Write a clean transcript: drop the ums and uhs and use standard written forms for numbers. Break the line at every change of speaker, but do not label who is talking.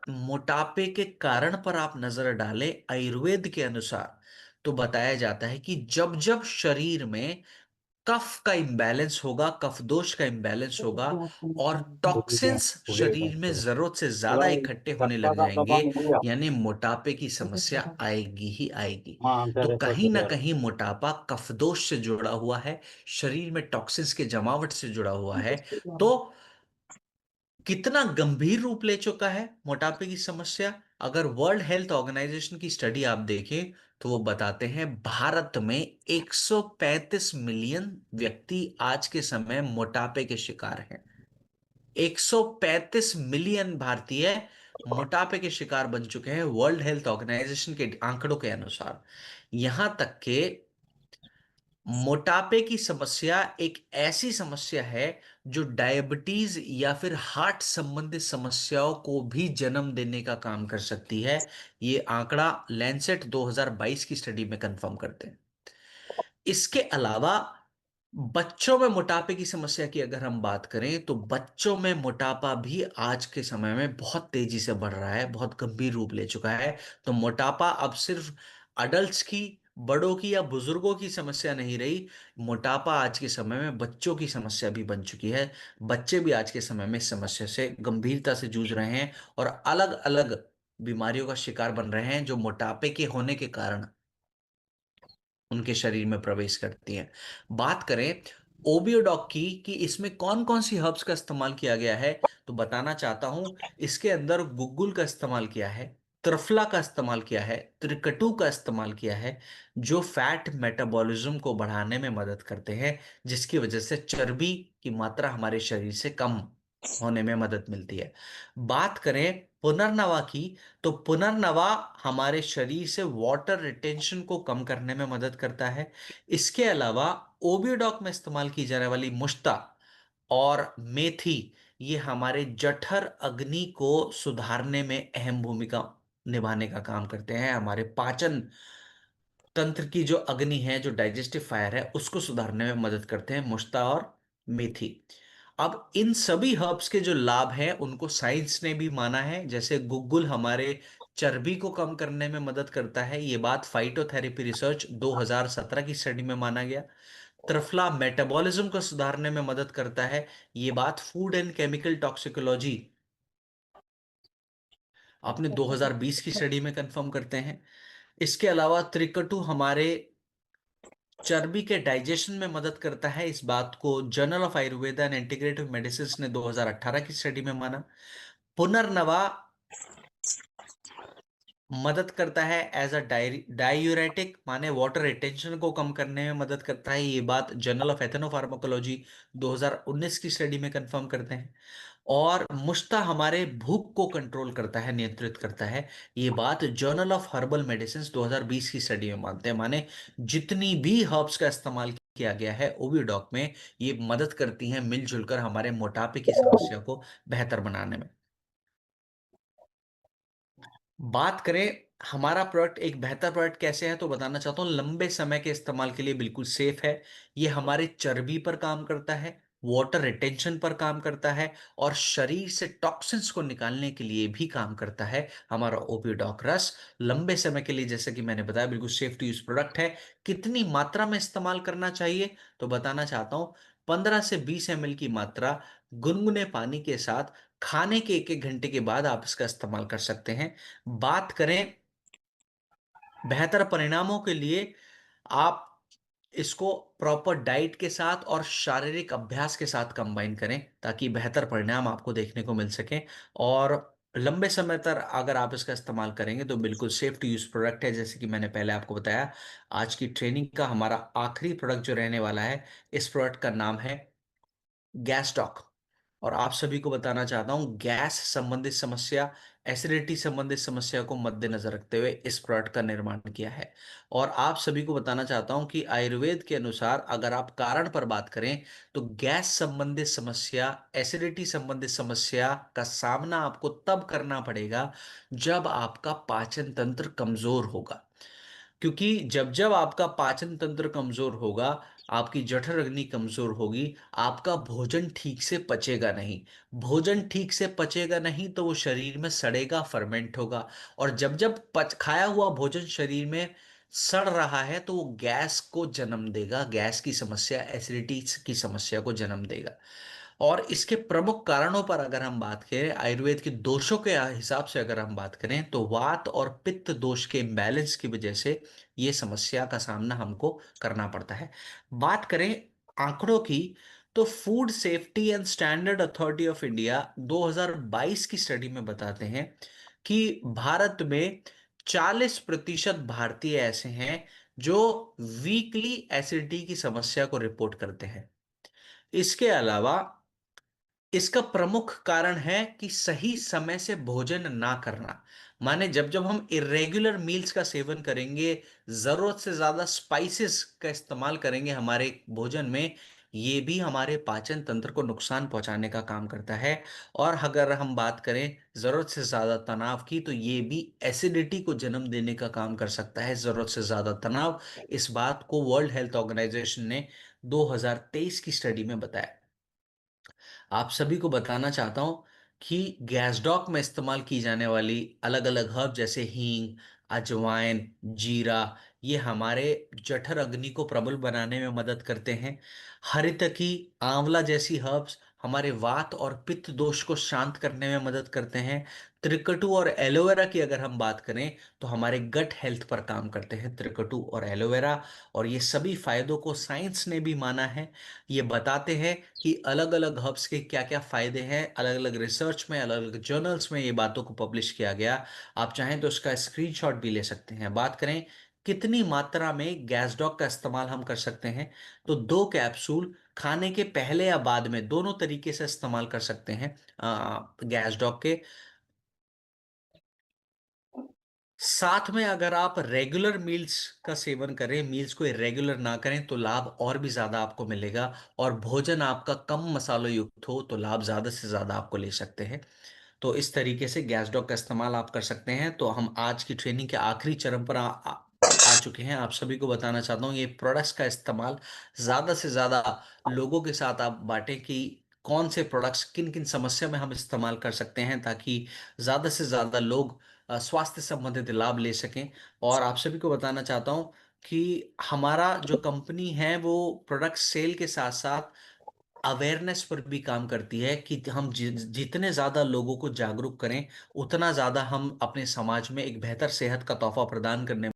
मोटापे के कारण पर आप नजर डालें आयुर्वेद के अनुसार, तो बताया जाता है कि जब जब शरीर में कफ का इम्बैलेंस होगा, कफ दोष का इम्बैलेंस होगा और टॉक्सिन्स शरीर में जरूरत से ज्यादा इकट्ठे होने लग जाएंगे, यानी मोटापे की समस्या आएगी ही आएगी।
हाँ
तो
तेरे
कहीं
पैसे
ना
यार।
कहीं मोटापा कफ दोष से जुड़ा हुआ है, शरीर में टॉक्सिन्स के जमावट से जुड़ा हुआ है। तो कितना गंभीर रूप ले चुका है मोटापे की समस्या, अगर वर्ल्ड हेल्थ ऑर्गेनाइजेशन की स्टडी आप देखें तो वो बताते हैं भारत में 135 मिलियन व्यक्ति आज के समय मोटापे के शिकार हैं। 135 मिलियन भारतीय मोटापे के शिकार बन चुके हैं वर्ल्ड हेल्थ ऑर्गेनाइजेशन के आंकड़ों के अनुसार। यहां तक के मोटापे की समस्या एक ऐसी समस्या है जो डायबिटीज या फिर हार्ट संबंधित समस्याओं को भी जन्म देने का काम कर सकती है। ये आंकड़ा लैंसेट 2022 की स्टडी में कंफर्म करते हैं। इसके अलावा बच्चों में मोटापे की समस्या की अगर हम बात करें तो बच्चों में मोटापा भी आज के समय में बहुत तेजी से बढ़ रहा है, बहुत गंभीर रूप ले चुका है। तो मोटापा अब सिर्फ अडल्ट्स की, बड़ों की या बुजुर्गों की समस्या नहीं रही, मोटापा आज के समय में बच्चों की समस्या भी बन चुकी है। बच्चे भी आज के समय में इस समस्या से गंभीरता से जूझ रहे हैं और अलग अलग बीमारियों का शिकार बन रहे हैं जो मोटापे के होने के कारण उनके शरीर में प्रवेश करती हैं। बात करें ओबियोडॉक की कि इसमें कौन कौन सी हर्ब्स का इस्तेमाल किया गया है, तो बताना चाहता हूं। इसके अंदर गुग्गुल का इस्तेमाल किया है, त्रिफला का इस्तेमाल किया है, त्रिकटु का इस्तेमाल किया है, जो फैट मेटाबॉलिज्म को बढ़ाने में मदद करते हैं, जिसकी वजह से चर्बी की मात्रा हमारे शरीर से कम होने में मदद मिलती है। बात करें पुनर्नवा की, तो पुनर्नवा हमारे शरीर से वाटर रिटेंशन को कम करने में मदद करता है। इसके अलावा ओबियोडॉक में इस्तेमाल की जाने वाली मुश्ता और मेथी, ये हमारे जठर अग्नि को सुधारने में अहम भूमिका निभाने का काम करते हैं। हमारे पाचन तंत्र की जो अग्नि है, जो डाइजेस्टिव फायर है, उसको सुधारने में मदद करते हैं मुश्ता और मेथी। अब इन सभी हर्ब्स के जो लाभ हैं उनको साइंस ने भी माना है। जैसे गुग्गुल हमारे चर्बी को कम करने में मदद करता है, ये बात फाइटोथेरेपी रिसर्च 2017 की स्टडी में माना गया। त्रिफला मेटाबॉलिज्म को सुधारने में मदद करता है, ये बात फूड एंड केमिकल टॉक्सिकोलॉजी आपने 2020 की स्टडी में कंफर्म करते हैं। इसके अलावा त्रिकटु हमारे चर्बी के डाइजेशन में मदद करता है, इस बात को journal of Ayurveda and integrative medicine ने 2018 की स्टडी में माना। पुनर्नवा मदद करता है एज अ डायूरेटिक, माने वाटर रिटेंशन को कम करने में मदद करता है, ये बात जर्नल ऑफ एथनोफार्माकोलॉजी 2019 की स्टडी में कंफर्म करते हैं। और मुश्ता हमारे भूख को कंट्रोल करता है, नियंत्रित करता है, ये बात जर्नल ऑफ हर्बल मेडिसिन 2020 की स्टडी में मानते हैं। माने जितनी भी हर्ब्स का इस्तेमाल किया गया है ओविडॉक में, ये मदद करती हैं मिलजुल कर हमारे मोटापे की समस्या को बेहतर बनाने में। बात करें हमारा प्रोडक्ट एक बेहतर प्रोडक्ट कैसे है, तो बताना चाहता हूं लंबे समय के इस्तेमाल के लिए बिल्कुल सेफ है। ये हमारे चर्बी पर काम करता है, वाटर रिटेंशन पर काम करता है और शरीर से टॉक्सिन्स को निकालने के लिए भी काम करता है। हमारा ओपियोडॉक रस लंबे समय के लिए, जैसे कि मैंने बताया, बिल्कुल सेफ टू यूज प्रोडक्ट है। कितनी मात्रा में इस्तेमाल करना चाहिए, तो बताना चाहता हूं 15 से 20 ml की मात्रा गुनगुने पानी के साथ खाने के 1 1 घंटे के बाद आप इसका इस्तेमाल कर सकते हैं। बात करें बेहतर परिणामों के लिए, आप इसको प्रॉपर डाइट के साथ और शारीरिक अभ्यास के साथ कंबाइन करें ताकि बेहतर परिणाम आपको देखने को मिल सके। और लंबे समय तक अगर आप इसका इस्तेमाल करेंगे तो बिल्कुल सेफ टू यूज प्रोडक्ट है। जैसे कि मैंने पहले आपको बताया, आज की ट्रेनिंग का हमारा आखिरी प्रोडक्ट जो रहने वाला है, इस प्रोडक्ट का नाम है गैस टॉक। और आप सभी को बताना चाहता हूं गैस संबंधित समस्या, एसिडिटी संबंधित समस्या को मद्देनजर रखते हुए इस प्रोडक्ट का निर्माण किया है। और आप सभी को बताना चाहता हूं कि आयुर्वेद के अनुसार अगर आप कारण पर बात करें तो गैस संबंधित समस्या, एसिडिटी संबंधित समस्या का सामना आपको तब करना पड़ेगा जब आपका पाचन तंत्र कमजोर होगा। क्योंकि जब जब आपका पाचन तंत्र कमजोर होगा, आपकी जठर अग्नि कमजोर होगी, आपका भोजन ठीक से पचेगा नहीं। भोजन ठीक से पचेगा नहीं तो वो शरीर में सड़ेगा, फर्मेंट होगा। और जब जब पच खाया हुआ भोजन शरीर में सड़ रहा है तो वो गैस को जन्म देगा, गैस की समस्या, एसिडिटी की समस्या को जन्म देगा। और इसके प्रमुख कारणों पर अगर हम बात करें, आयुर्वेद के दोषों के हिसाब से अगर हम बात करें, तो वात और पित्त दोष के इम्बैलेंस की वजह से ये समस्या का सामना हमको करना पड़ता है। बात करें आंकड़ों की, तो food safety and standard authority of India 2022 की स्टडी में बताते हैं कि भारत में 40% भारतीय ऐसे हैं जो वीकली एसिडिटी की समस्या को रिपोर्ट करते हैं। इसके अलावा इसका प्रमुख कारण है कि सही समय से भोजन ना करना। माने जब जब हम इरेगुलर मील्स का सेवन करेंगे, जरूरत से ज्यादा स्पाइसेस का इस्तेमाल करेंगे हमारे भोजन में, ये भी हमारे पाचन तंत्र को नुकसान पहुंचाने का काम करता है। और अगर हम बात करें जरूरत से ज्यादा तनाव की, तो ये भी एसिडिटी को जन्म देने का काम कर सकता है, जरूरत से ज्यादा तनाव। इस बात को वर्ल्ड हेल्थ ऑर्गेनाइजेशन ने 2023 की स्टडी में बताया। आप सभी को बताना चाहता हूं कि गैसडॉक में इस्तेमाल की जाने वाली अलग अलग हर्ब जैसे हींग, अजवाइन, जीरा, ये हमारे जठर अग्नि को प्रबल बनाने में मदद करते हैं। हरितकी, आंवला जैसी हर्ब्स हमारे वात और पित्त दोष को शांत करने में मदद करते हैं। त्रिकटु और एलोवेरा की अगर हम बात करें तो हमारे गट हेल्थ पर काम करते हैं त्रिकटु और एलोवेरा। और ये सभी फायदों को साइंस ने भी माना है। ये बताते हैं कि अलग अलग हर्ब्स के क्या क्या फायदे हैं, अलग अलग रिसर्च में, अलग अलग जर्नल्स में ये बातों को पब्लिश किया गया। आप चाहें तो इसका स्क्रीनशॉट भी ले सकते हैं। बात करें कितनी मात्रा में गैसडॉक का इस्तेमाल हम कर सकते हैं, तो 2 कैप्सूल खाने के पहले या बाद में, दोनों तरीके से इस्तेमाल कर सकते हैं गैसडॉक के। साथ में अगर आप रेगुलर मील्स का सेवन करें, मील्स को इरेगुलर ना करें, तो लाभ और भी ज्यादा आपको मिलेगा। और भोजन आपका कम मसालों युक्त हो तो लाभ ज्यादा से ज्यादा आपको ले सकते हैं। तो इस तरीके से गैस डॉग का इस्तेमाल आप कर सकते हैं। तो हम आज की ट्रेनिंग के आखिरी चरण पर आ चुके हैं। आप सभी को बताना चाहता हूँ ये प्रोडक्ट्स का इस्तेमाल ज्यादा से ज्यादा लोगों के साथ आप बांटें कि कौन से प्रोडक्ट्स किन किन समस्या में हम इस्तेमाल कर सकते हैं, ताकि ज्यादा से ज्यादा लोग स्वास्थ्य संबंधित लाभ ले सकें। और आप सभी को बताना चाहता हूँ कि हमारा जो कंपनी है वो प्रोडक्ट सेल के साथ साथ अवेयरनेस पर भी काम करती है कि हम जितने ज्यादा लोगों को जागरूक करें, उतना ज्यादा हम अपने समाज में एक बेहतर सेहत का तोहफा प्रदान करने